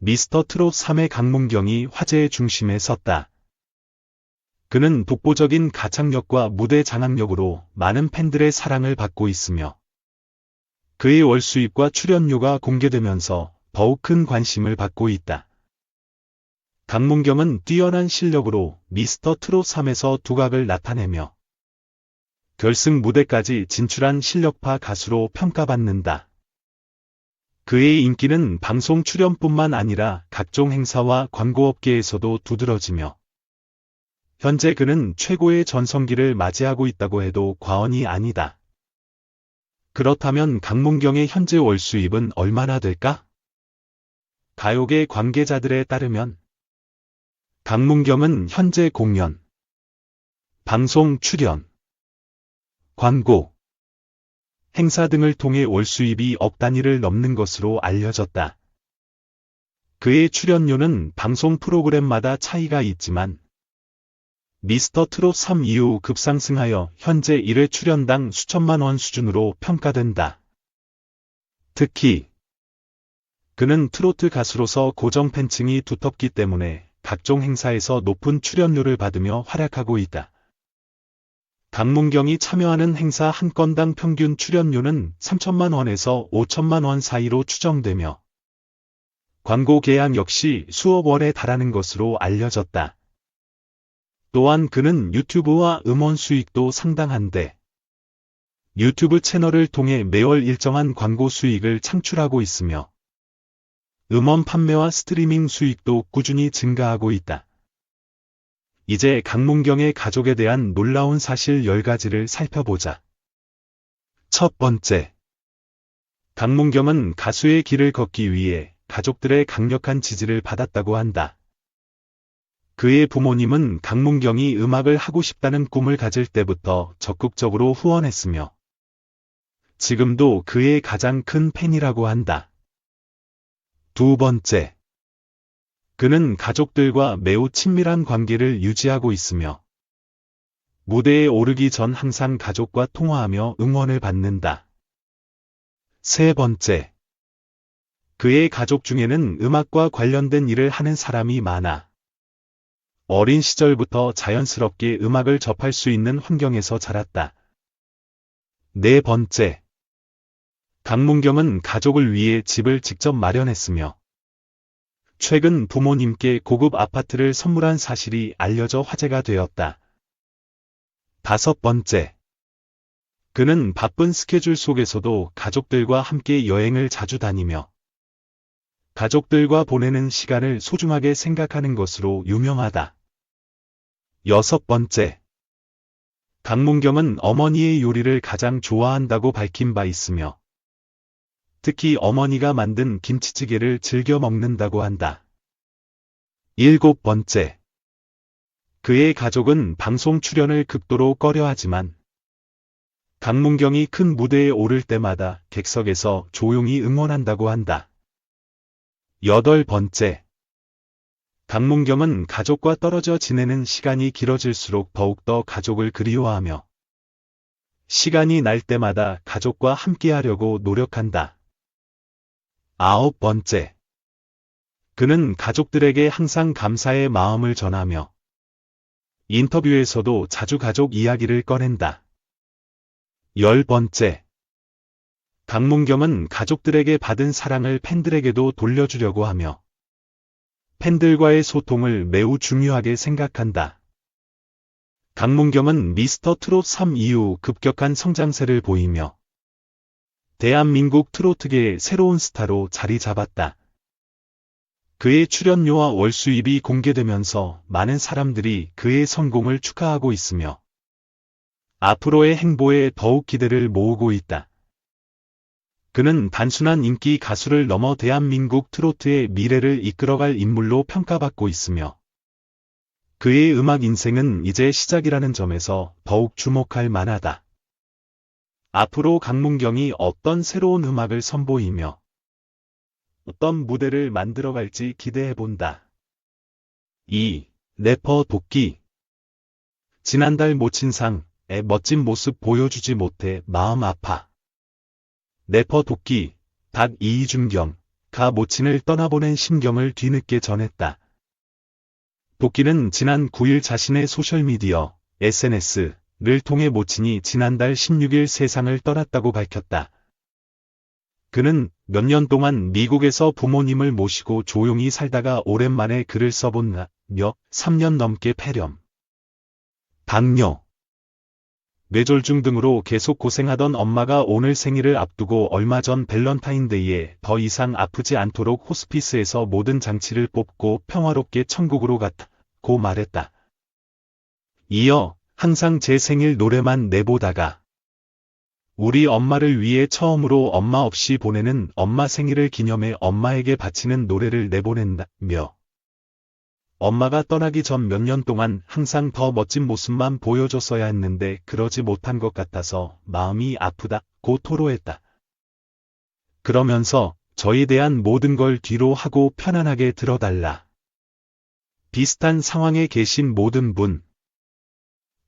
미스터 트롯 3의 강문경이 화제의 중심에 섰다. 그는 독보적인 가창력과 무대 장악력으로 많은 팬들의 사랑을 받고 있으며 그의 월 수입과 출연료가 공개되면서 더욱 큰 관심을 받고 있다. 강문경은 뛰어난 실력으로 미스터 트롯 3에서 두각을 나타내며 결승 무대까지 진출한 실력파 가수로 평가받는다. 그의 인기는 방송 출연뿐만 아니라 각종 행사와 광고업계에서도 두드러지며 현재 그는 최고의 전성기를 맞이하고 있다고 해도 과언이 아니다. 그렇다면 강문경의 현재 월 수입은 얼마나 될까? 가요계 관계자들에 따르면 강문경은 현재 공연, 방송 출연, 광고, 행사 등을 통해 월 수입이 억 단위를 넘는 것으로 알려졌다. 그의 출연료는 방송 프로그램마다 차이가 있지만 미스터 트롯 3 이후 급상승하여 현재 1회 출연당 수천만 원 수준으로 평가된다. 특히 그는 트로트 가수로서 고정 팬층이 두텁기 때문에 각종 행사에서 높은 출연료를 받으며 활약하고 있다. 강문경이 참여하는 행사 한 건당 평균 출연료는 3천만 원에서 5천만 원 사이로 추정되며 광고 계약 역시 수억 원에 달하는 것으로 알려졌다. 또한 그는 유튜브와 음원 수익도 상당한데 유튜브 채널을 통해 매월 일정한 광고 수익을 창출하고 있으며 음원 판매와 스트리밍 수익도 꾸준히 증가하고 있다. 이제 강문경의 가족에 대한 놀라운 사실 10가지를 살펴보자. 첫 번째, 강문경은 가수의 길을 걷기 위해 가족들의 강력한 지지를 받았다고 한다. 그의 부모님은 강문경이 음악을 하고 싶다는 꿈을 가질 때부터 적극적으로 후원했으며 지금도 그의 가장 큰 팬이라고 한다. 두 번째, 그는 가족들과 매우 친밀한 관계를 유지하고 있으며 무대에 오르기 전 항상 가족과 통화하며 응원을 받는다. 세 번째, 그의 가족 중에는 음악과 관련된 일을 하는 사람이 많아 어린 시절부터 자연스럽게 음악을 접할 수 있는 환경에서 자랐다. 네 번째, 강문경은 가족을 위해 집을 직접 마련했으며 최근 부모님께 고급 아파트를 선물한 사실이 알려져 화제가 되었다. 다섯 번째, 그는 바쁜 스케줄 속에서도 가족들과 함께 여행을 자주 다니며 가족들과 보내는 시간을 소중하게 생각하는 것으로 유명하다. 여섯 번째, 강문경은 어머니의 요리를 가장 좋아한다고 밝힌 바 있으며 특히 어머니가 만든 김치찌개를 즐겨 먹는다고 한다. 일곱 번째, 그의 가족은 방송 출연을 극도로 꺼려하지만 강문경이 큰 무대에 오를 때마다 객석에서 조용히 응원한다고 한다. 여덟 번째, 강문경은 가족과 떨어져 지내는 시간이 길어질수록 더욱더 가족을 그리워하며 시간이 날 때마다 가족과 함께하려고 노력한다. 아홉 번째, 그는 가족들에게 항상 감사의 마음을 전하며 인터뷰에서도 자주 가족 이야기를 꺼낸다. 열 번째, 강문경은 가족들에게 받은 사랑을 팬들에게도 돌려주려고 하며 팬들과의 소통을 매우 중요하게 생각한다. 강문경은 미스터 트롯 3 이후 급격한 성장세를 보이며 대한민국 트로트계의 새로운 스타로 자리 잡았다. 그의 출연료와 월 수입이 공개되면서 많은 사람들이 그의 성공을 축하하고 있으며 앞으로의 행보에 더욱 기대를 모으고 있다. 그는 단순한 인기 가수를 넘어 대한민국 트로트의 미래를 이끌어갈 인물로 평가받고 있으며 그의 음악 인생은 이제 시작이라는 점에서 더욱 주목할 만하다. 앞으로 강문경이 어떤 새로운 음악을 선보이며 어떤 무대를 만들어갈지 기대해본다. 2. 래퍼 도끼. 지난달 모친상의 멋진 모습 보여주지 못해 마음 아파. 래퍼 도끼, 닭 이준경, 가 모친을 떠나보낸 심경을 뒤늦게 전했다. 도끼는 지난 9일 자신의 소셜미디어, SNS를 통해 모친이 지난달 16일 세상을 떠났다고 밝혔다. 그는 몇 년 동안 미국에서 부모님을 모시고 조용히 살다가 오랜만에 글을 써본다며 3년 넘게 폐렴, 당뇨, 뇌졸중 등으로 계속 고생하던 엄마가 오늘 생일을 앞두고 얼마 전 밸런타인데이에 더 이상 아프지 않도록 호스피스에서 모든 장치를 뽑고 평화롭게 천국으로 갔다고 말했다. 이어 항상 제 생일 노래만 내보다가 우리 엄마를 위해 처음으로 엄마 없이 보내는 엄마 생일을 기념해 엄마에게 바치는 노래를 내보낸다며 엄마가 떠나기 전 몇 년 동안 항상 더 멋진 모습만 보여줬어야 했는데 그러지 못한 것 같아서 마음이 아프다고 토로했다. 그러면서 저에 대한 모든 걸 뒤로 하고 편안하게 들어달라. 비슷한 상황에 계신 모든 분,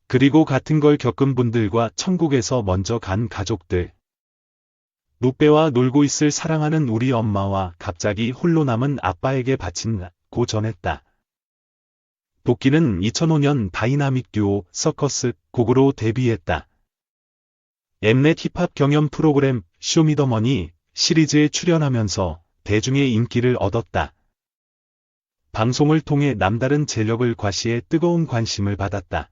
그리고 같은 걸 겪은 분들과 천국에서 먼저 간 가족들, 루페와 놀고 있을 사랑하는 우리 엄마와 갑자기 홀로 남은 아빠에게 바친다고 전했다. 도끼는 2005년 다이나믹 듀오 서커스 곡으로 데뷔했다. 엠넷 힙합 경연 프로그램 쇼미더머니 시리즈에 출연하면서 대중의 인기를 얻었다. 방송을 통해 남다른 재력을 과시해 뜨거운 관심을 받았다.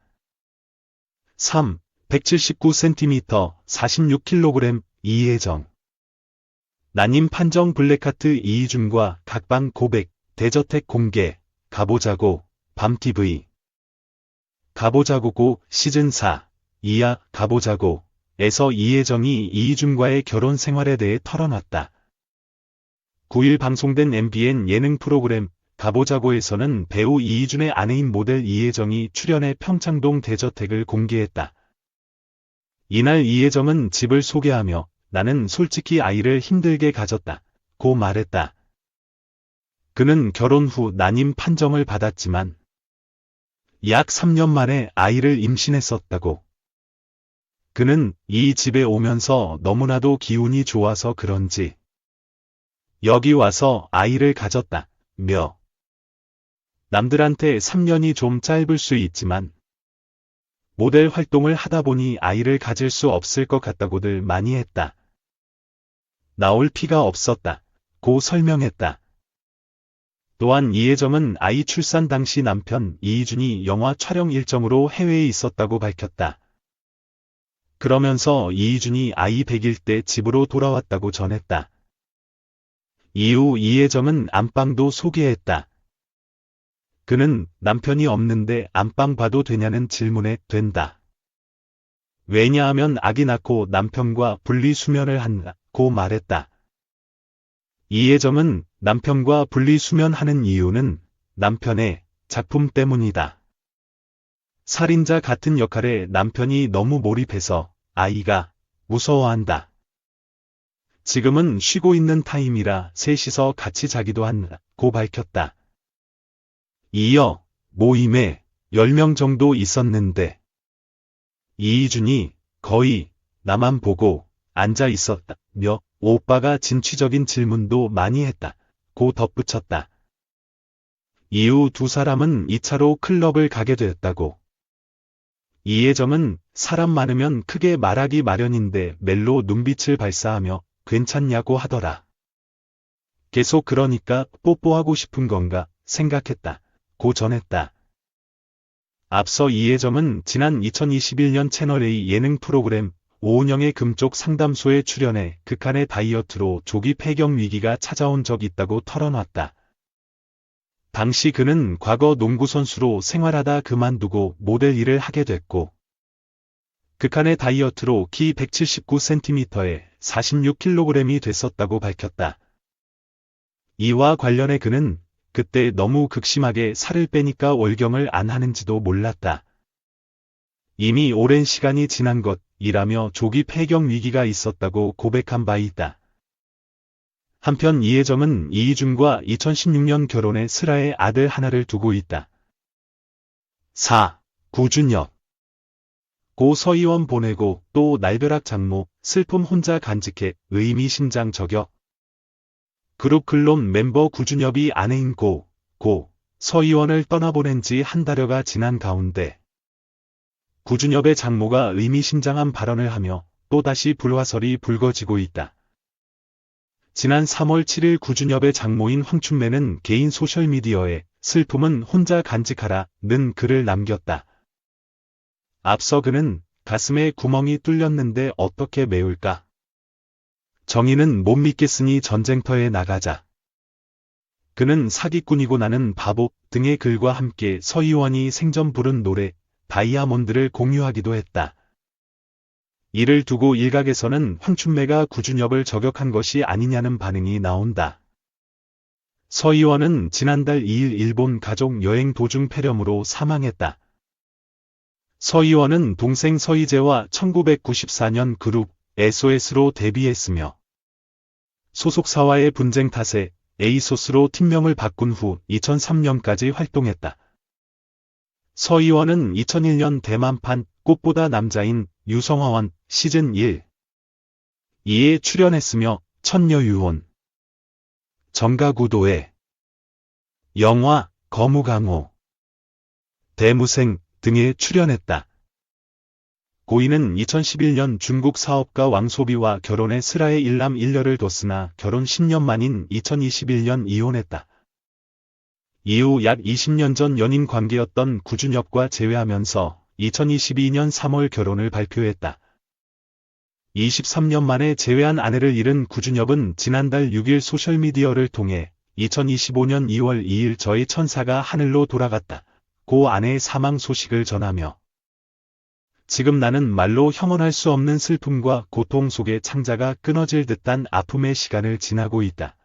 3. 179cm, 46kg, 이혜정. 난임 판정 블랙하트 이희준과 각방 고백, 대저택 공개, 가보자고, 밤TV. 가보자고고 시즌4, 이야 가보자고, 에서 이혜정이 이희준과의 결혼 생활에 대해 털어놨다. 9일 방송된 MBN 예능 프로그램, 가보자고에서는 배우 이희준의 아내인 모델 이혜정이 출연해 평창동 대저택을 공개했다. 이날 이혜정은 집을 소개하며 나는 솔직히 아이를 힘들게 가졌다고 말했다. 그는 결혼 후 난임 판정을 받았지만 약 3년 만에 아이를 임신했었다고. 그는 이 집에 오면서 너무나도 기운이 좋아서 그런지 여기 와서 아이를 가졌다며 남들한테 3년이 좀 짧을 수 있지만 모델 활동을 하다 보니 아이를 가질 수 없을 것 같다고들 많이 했다. 나올 피가 없었다고 설명했다. 또한 이혜정은 아이 출산 당시 남편 이희준이 영화 촬영 일정으로 해외에 있었다고 밝혔다. 그러면서 이희준이 아이 100일 때 집으로 돌아왔다고 전했다. 이후 이혜정은 안방도 소개했다. 그는 남편이 없는데 안방 봐도 되냐는 질문에 된다. 왜냐하면 아기 낳고 남편과 분리수면을 한다고 말했다. 이혜정은 남편과 분리수면하는 이유는 남편의 작품 때문이다. 살인자 같은 역할에 남편이 너무 몰입해서 아이가 무서워한다. 지금은 쉬고 있는 타임이라 셋이서 같이 자기도 한다고 밝혔다. 이어 모임에 10명 정도 있었는데 이희준이 거의 나만 보고 앉아 있었다며 오빠가 진취적인 질문도 많이 했다고 덧붙였다. 이후 두 사람은 2차로 클럽을 가게 되었다고. 이혜정은 사람 많으면 크게 말하기 마련인데 멜로 눈빛을 발사하며 괜찮냐고 하더라. 계속 그러니까 뽀뽀하고 싶은 건가 생각했다고 전했다. 앞서 이혜정은 지난 2021년 채널A 예능 프로그램 오은영의 금쪽 상담소에 출연해 극한의 다이어트로 조기 폐경 위기가 찾아온 적 있다고 털어놨다. 당시 그는 과거 농구선수로 생활하다 그만두고 모델 일을 하게 됐고 극한의 다이어트로 키 179cm에 46kg이 됐었다고 밝혔다. 이와 관련해 그는 그때 너무 극심하게 살을 빼니까 월경을 안 하는지도 몰랐다. 이미 오랜 시간이 지난 것이라며 조기 폐경 위기가 있었다고 고백한 바 있다. 한편 이혜정은 이희준과 2016년 결혼해 슬아의 아들 하나를 두고 있다. 4. 구준혁. 고 서희원 보내고 또 날벼락 장모 슬픔 혼자 간직해 의미심장 저격. 그룹 근론 멤버 구준엽이 아내인 고 서희원을 떠나보낸 지 한 달여가 지난 가운데 구준엽의 장모가 의미심장한 발언을 하며 또다시 불화설이 불거지고 있다. 지난 3월 7일 구준엽의 장모인 황춘매는 개인 소셜미디어에 슬픔은 혼자 간직하라는 글을 남겼다. 앞서 그는 가슴에 구멍이 뚫렸는데 어떻게 메울까? 정의는 못 믿겠으니 전쟁터에 나가자. 그는 사기꾼이고 나는 바보 등의 글과 함께 서희원이 생전 부른 노래 다이아몬드를 공유하기도 했다. 이를 두고 일각에서는 황춘매가 구준엽을 저격한 것이 아니냐는 반응이 나온다. 서희원은 지난달 2일 일본 가족 여행 도중 폐렴으로 사망했다. 서희원은 동생 서희재와 1994년 그룹 SOS로 데뷔했으며 소속사와의 분쟁 탓에 에이소스로 팀명을 바꾼 후 2003년까지 활동했다. 서희원은 2001년 대만판 꽃보다 남자인 유성화원 시즌 1, 2에 출연했으며 천녀유혼, 정가구도회, 영화 거무강호, 대무생 등에 출연했다. 고인은 2011년 중국 사업가 왕소비와 결혼해 슬하에 일남 일녀를 뒀으나 결혼 10년 만인 2021년 이혼했다. 이후 약 20년 전 연인 관계였던 구준엽과 재회하면서 2022년 3월 결혼을 발표했다. 23년 만에 재회한 아내를 잃은 구준엽은 지난달 6일 소셜미디어를 통해 2025년 2월 2일 저의 천사가 하늘로 돌아갔다. 고 아내의 사망 소식을 전하며 지금 나는 말로 형언할 수 없는 슬픔과 고통 속에 창자가 끊어질 듯한 아픔의 시간을 지나고 있다.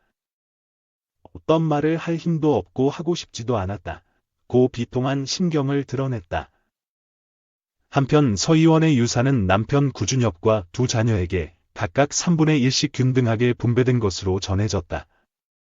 어떤 말을 할 힘도 없고 하고 싶지도 않았다. 고 비통한 심경을 드러냈다. 한편 서희원의 유산은 남편 구준엽과 두 자녀에게 각각 3분의 1씩 균등하게 분배된 것으로 전해졌다.